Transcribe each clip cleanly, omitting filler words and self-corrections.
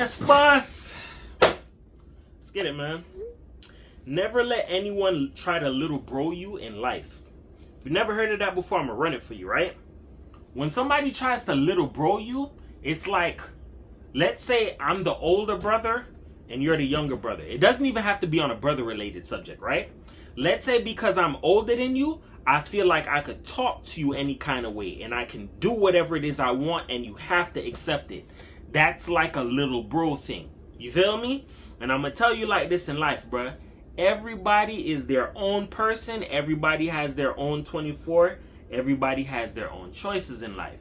Let's get it, man. Never let anyone try to little bro you in life. If you've never heard of that before, I'm gonna run it for you, right? When somebody tries to little bro you, it's like, let's say I'm the older brother and you're the younger brother. It doesn't even have to be on a brother related subject, right? Let's say because I'm older than you, I feel like I could talk to you any kind of way and I can do whatever it is I want and you have to accept it. That's like a little bro thing. You feel me? And I'm gonna tell you like this in life, bruh. Everybody is their own person. Everybody has their own 24. Everybody has their own choices in life.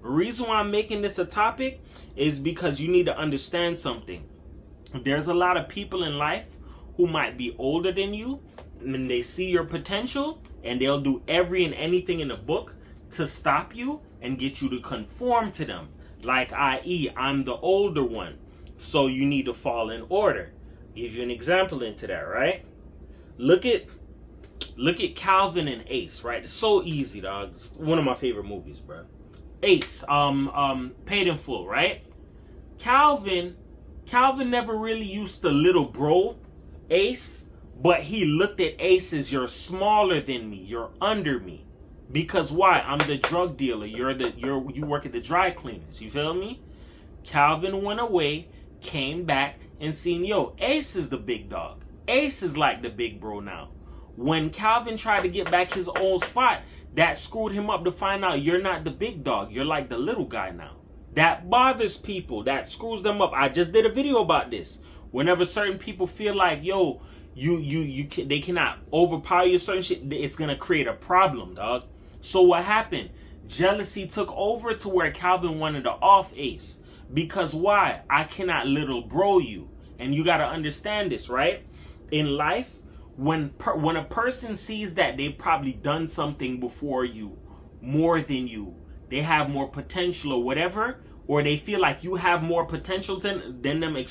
The reason why I'm making this a topic is because you need to understand something. There's a lot of people in life who might be older than you and they see your potential and they'll do every and anything in the book to stop you and get you to conform to them. Like, i.e., I'm the older one, so you need to fall in order. Give you an example into that, right? Look at Calvin and Ace, right? It's so easy, dog. It's one of my favorite movies, bro. Ace, Paid in Full, right? Calvin never really used to little bro Ace, but he looked at Ace as, you're smaller than me, you're under me. Because why? I'm the drug dealer. You work at the dry cleaners. You feel me? Calvin went away, came back, and seen, yo, Ace is the big dog. Ace is like the big bro now. When Calvin tried to get back his old spot, that screwed him up to find out you're not the big dog. You're like the little guy now. That bothers people. That screws them up. I just did a video about this. Whenever certain people feel like, yo, they cannot overpower you, certain shit, it's gonna create a problem, dog. So what happened? Jealousy took over to where Calvin wanted to off Ace. Because why? I cannot little bro you. And you got to understand this, right? In life, when a person sees that they've probably done something before you, more than you, they have more potential or whatever, or they feel like you have more potential than them,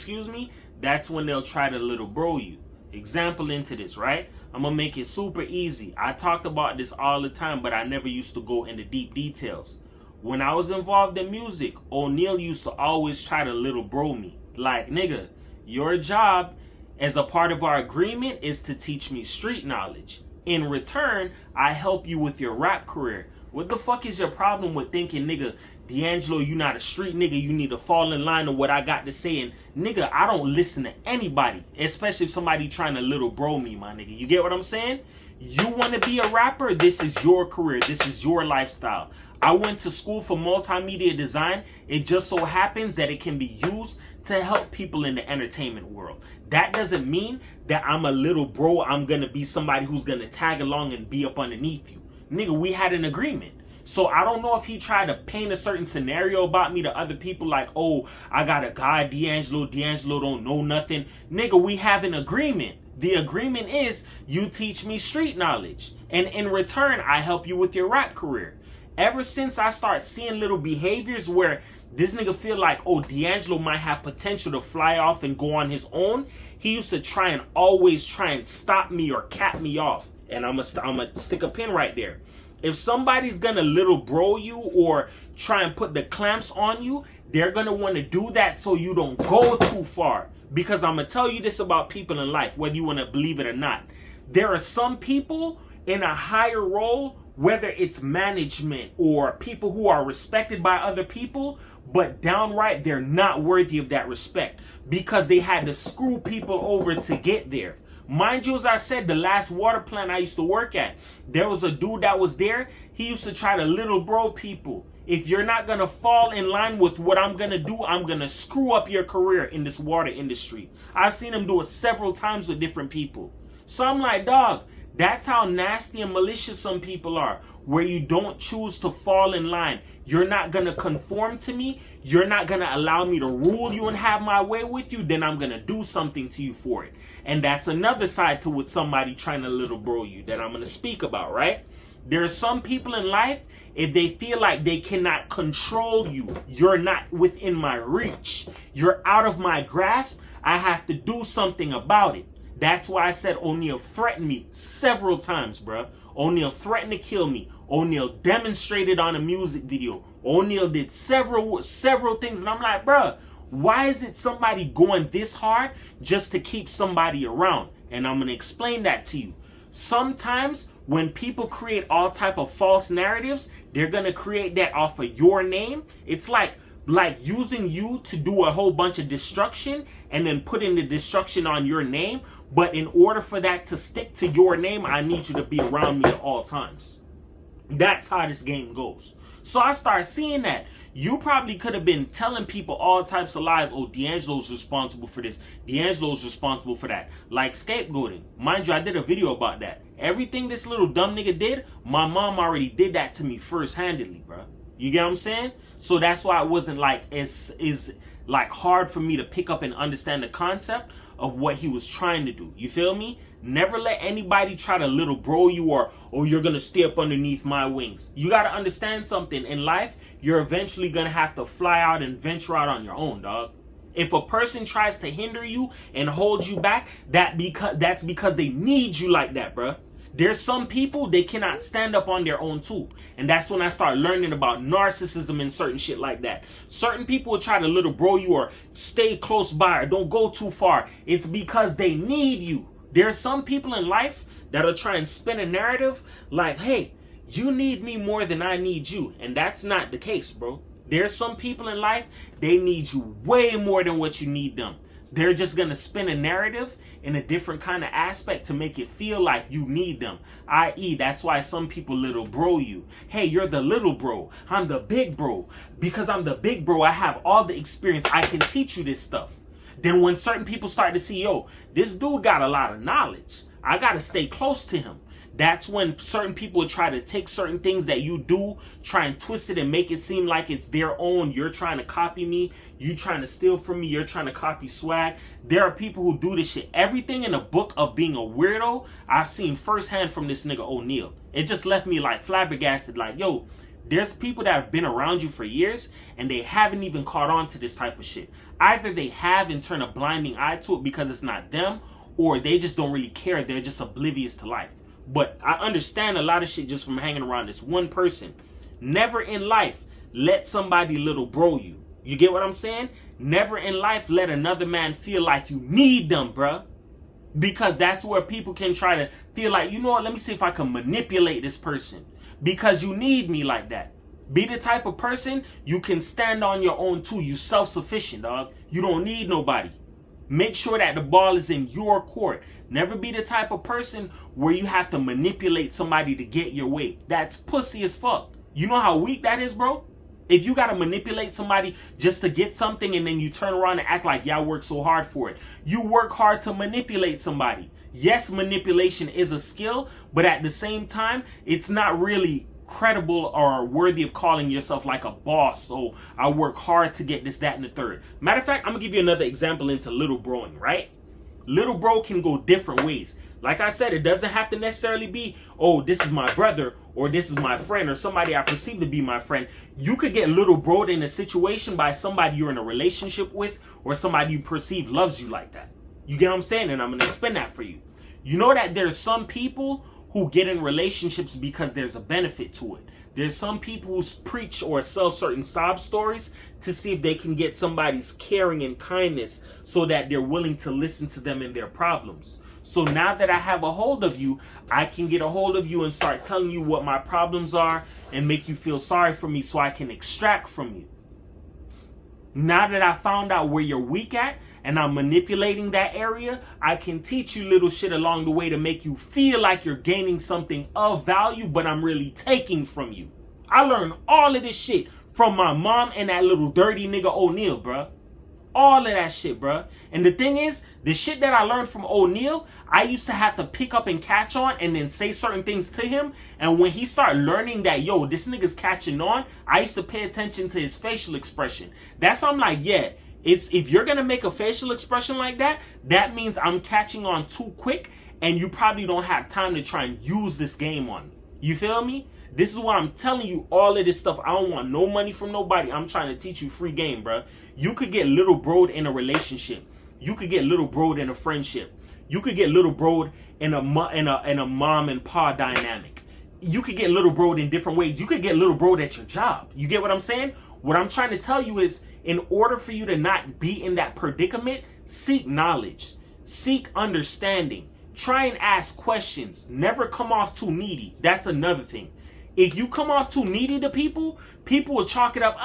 that's when they'll try to little bro you. Example into this, right? I'm going to make it super easy. I talked about this all the time, but I never used to go into deep details. When I was involved in music, O'Neal used to always try to little bro me. Like, nigga, your job as a part of our agreement is to teach me street knowledge. In return, I help you with your rap career. What the fuck is your problem with thinking, nigga, D'Angelo, you not a street nigga, you need to fall in line with what I got to say? And nigga, I don't listen to anybody, especially if somebody trying to little bro me, my nigga. You get what I'm saying? You want to be a rapper? This is your career. This is your lifestyle. I went to school for multimedia design. It just so happens that it can be used to help people in the entertainment world. That doesn't mean that I'm a little bro. I'm going to be somebody who's going to tag along and be up underneath you. Nigga, we had an agreement. So I don't know if he tried to paint a certain scenario about me to other people like, oh, I got a guy, D'Angelo don't know nothing. Nigga, we have an agreement. The agreement is you teach me street knowledge. And in return, I help you with your rap career. Ever since I start seeing little behaviors where this nigga feel like, oh, D'Angelo might have potential to fly off and go on his own, he used to always try and stop me or cap me off. And I'm gonna stick a pin right there. If somebody's gonna little bro you or try and put the clamps on you, they're gonna want to do that so you don't go too far. Because I'm gonna tell you this about people in life, whether you want to believe it or not. There are some people in a higher role, whether it's management or people who are respected by other people, but downright they're not worthy of that respect because they had to screw people over to get there. Mind you, as I said, the last water plant I used to work at, there was a dude that was there. He used to try to little bro people. If you're not going to fall in line with what I'm going to do, I'm going to screw up your career in this water industry. I've seen him do it several times with different people. So I'm like, dog, that's how nasty and malicious some people are, where you don't choose to fall in line. You're not going to conform to me. You're not going to allow me to rule you and have my way with you. Then I'm going to do something to you for it. And that's another side to what somebody trying to little bro you that I'm going to speak about, right? There are some people in life, if they feel like they cannot control you, you're not within my reach, you're out of my grasp, I have to do something about it. That's why I said O'Neal threatened me several times, bro. O'Neal threatened to kill me. O'Neal demonstrated on a music video. O'Neal did several things, and I'm like, bro, Why is it somebody going this hard just to keep somebody around? And I'm going to explain that to you. Sometimes when people create all type of false narratives, they're going to create that off of your name. It's like using you to do a whole bunch of destruction and then putting the destruction on your name. But in order for that to stick to your name, I need you to be around me at all times. That's how this game goes. So I start seeing that. You probably could have been telling people all types of lies. Oh, D'Angelo's responsible for this. D'Angelo's responsible for that. Like scapegoating. Mind you, I did a video about that. Everything this little dumb nigga did, my mom already did that to me first-handedly, bro. You get what I'm saying? So that's why it wasn't like is like hard for me to pick up and understand the concept of what he was trying to do. You feel me? Never let anybody try to little bro you or you're gonna stay up underneath my wings. You gotta understand something in life. You're eventually gonna have to fly out and venture out on your own, dog. If a person tries to hinder you and hold you back, that's because they need you like that, bruh. There's some people, they cannot stand up on their own too. And that's when I start learning about narcissism and certain shit like that. Certain people will try to little bro you or stay close by or don't go too far. It's because they need you. There's some people in life that'll try and spin a narrative like, hey, you need me more than I need you. And that's not the case, bro. There's some people in life, they need you way more than what you need them. They're just going to spin a narrative in a different kind of aspect to make it feel like you need them. I.e., that's why some people little bro you. Hey, you're the little bro. I'm the big bro. Because I'm the big bro, I have all the experience. I can teach you this stuff. Then when certain people start to see, yo, this dude got a lot of knowledge, I got to stay close to him. That's when certain people try to take certain things that you do, try and twist it and make it seem like it's their own. You're trying to copy me. You trying to steal from me. You're trying to copy swag. There are people who do this shit. Everything in the book of being a weirdo, I've seen firsthand from this nigga O'Neal. It just left me like flabbergasted. Like, yo, there's people that have been around you for years and they haven't even caught on to this type of shit. Either they have and turn a blinding eye to it because it's not them, or they just don't really care. They're just oblivious to life. But I understand a lot of shit just from hanging around this one person. Never in life let somebody little bro you. You get what I'm saying? Never in life let another man feel like you need them, bruh. Because that's where people can try to feel like, you know what, let me see if I can manipulate this person. Because you need me like that. Be the type of person you can stand on your own too. You self-sufficient, dog. You don't need nobody. Make sure that the ball is in your court. Never be the type of person where you have to manipulate somebody to get your way. That's pussy as fuck. You know how weak that is, bro? If you gotta manipulate somebody just to get something and then you turn around and act like y'all work so hard for it. You work hard to manipulate somebody. Yes, manipulation is a skill, but at the same time, it's not really credible or worthy of calling yourself like a boss. So I work hard to get this, that, and the third. Matter of fact, I'm gonna give you another example into little broing, right? Little bro can go different ways. Like I said, it doesn't have to necessarily be, oh, this is my brother or this is my friend or somebody I perceive to be my friend. You could get little broed in a situation by somebody you're in a relationship with or somebody you perceive loves you like that. You get what I'm saying? And I'm going to explain that for you. You know that there's some people who get in relationships because there's a benefit to it. There's some people who preach or sell certain sob stories to see if they can get somebody's caring and kindness so that they're willing to listen to them in their problems. So now that I have a hold of you, I can get a hold of you and start telling you what my problems are and make you feel sorry for me so I can extract from you. Now that I found out where you're weak at and I'm manipulating that area, I can teach you little shit along the way to make you feel like you're gaining something of value, but I'm really taking from you. I learned all of this shit from my mom and that little dirty nigga O'Neal, bruh. All of that shit, bruh. And the thing is, the shit that I learned from O'Neal, I used to have to pick up and catch on and then say certain things to him. And when he started learning that, yo, this nigga's catching on, I used to pay attention to his facial expression. That's how I'm like, yeah, it's if you're going to make a facial expression like that, that means I'm catching on too quick and you probably don't have time to try and use this game on me. You feel me? This is why I'm telling you all of this stuff. I don't want no money from nobody. I'm trying to teach you free game, bro. You could get little broed in a relationship. You could get little broed in a friendship. You could get little broed in a mom and pa dynamic. you could get little broed in different ways. You could get little broed at your job. You get what I'm saying? What I'm trying to tell you is, in order for you to not be in that predicament, seek knowledge, seek understanding, try and ask questions. Never come off too needy. That's another thing. If you come off too needy to people, people will chalk it up.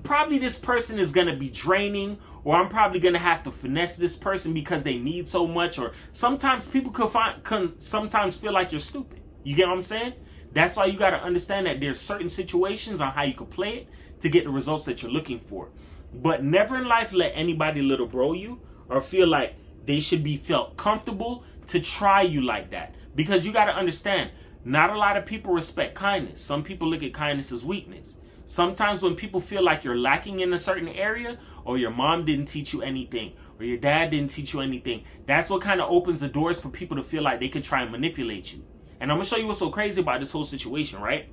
Probably this person is going to be draining, or I'm probably going to have to finesse this person because they need so much. Or sometimes people can sometimes feel like you're stupid. You get what I'm saying? That's why you got to understand that there's certain situations on how you can play it to get the results that you're looking for. But never in life let anybody little bro you or feel like they should be felt comfortable to try you like that. Because you got to understand, not a lot of people respect kindness. Some people look at kindness as weakness. Sometimes when people feel like you're lacking in a certain area, or your mom didn't teach you anything, or your dad didn't teach you anything, that's what kind of opens the doors for people to feel like they could try and manipulate you. And I'm going to show you what's so crazy about this whole situation, right?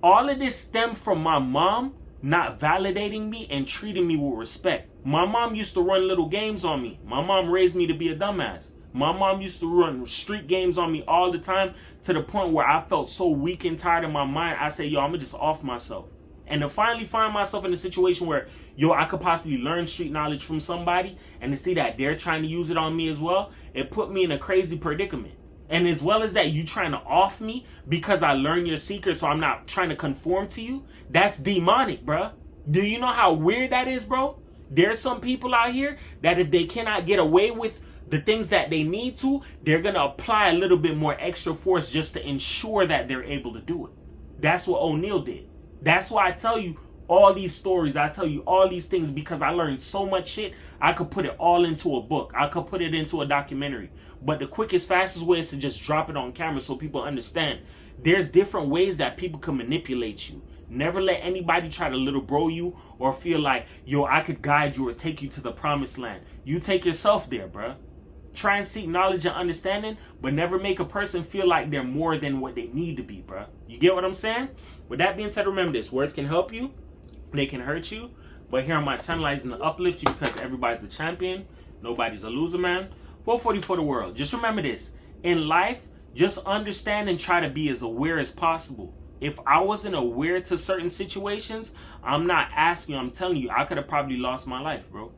All of this stemmed from my mom not validating me and treating me with respect. My mom used to run little games on me. My mom raised me to be a dumbass. My mom used to run street games on me all the time, to the point where I felt so weak and tired in my mind, I said, yo, I'm going to just off myself. And to finally find myself in a situation where, yo, I could possibly learn street knowledge from somebody, and to see that they're trying to use it on me as well, it put me in a crazy predicament. And as well as that, you trying to off me because I learned your secret, so I'm not trying to conform to you? That's demonic, bro. Do you know how weird that is, bro? There's some people out here that if they cannot get away with the things that they need to, they're going to apply a little bit more extra force just to ensure that they're able to do it. That's what O'Neal did. That's why I tell you all these stories. I tell you all these things because I learned so much shit. I could put it all into a book. I could put it into a documentary. But the quickest, fastest way is to just drop it on camera so people understand. There's different ways that people can manipulate you. Never let anybody try to little bro you or feel like, yo, I could guide you or take you to the promised land. You take yourself there, bruh. Try and seek knowledge and understanding, but never make a person feel like they're more than what they need to be, bruh. You get what I'm saying? With that being said, remember this. Words can help you. They can hurt you. But here on my channel, I'm going to uplift you because everybody's a champion. Nobody's a loser, man. 440 for the world. Just remember this. In life, just understand and try to be as aware as possible. If I wasn't aware to certain situations, I'm not asking you, I'm telling you, I could have probably lost my life, bro.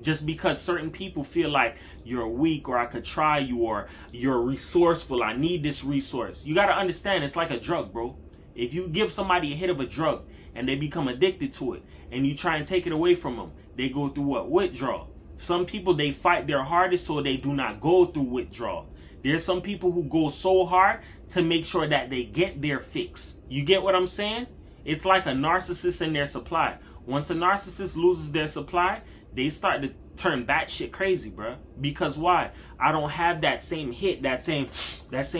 Just because certain people feel like you're weak, or I could try you, or you're resourceful, I need this resource. You got to understand, it's like a drug, bro. If you give somebody a hit of a drug and they become addicted to it, and you try and take it away from them, they go through what? Withdrawal. Some people, they fight their hardest so they do not go through withdrawal. There's some people who go so hard to make sure that they get their fix. You get what I'm saying? It's like a narcissist in their supply. Once a narcissist loses their supply, they start to turn batshit crazy, bro. Because why? I don't have that same hit, that same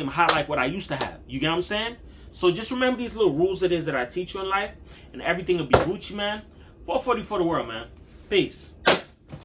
high like what I used to have. You get what I'm saying? So just remember these little rules it is that I teach you in life, and everything will be Gucci, man. 440 for the world, man. Peace.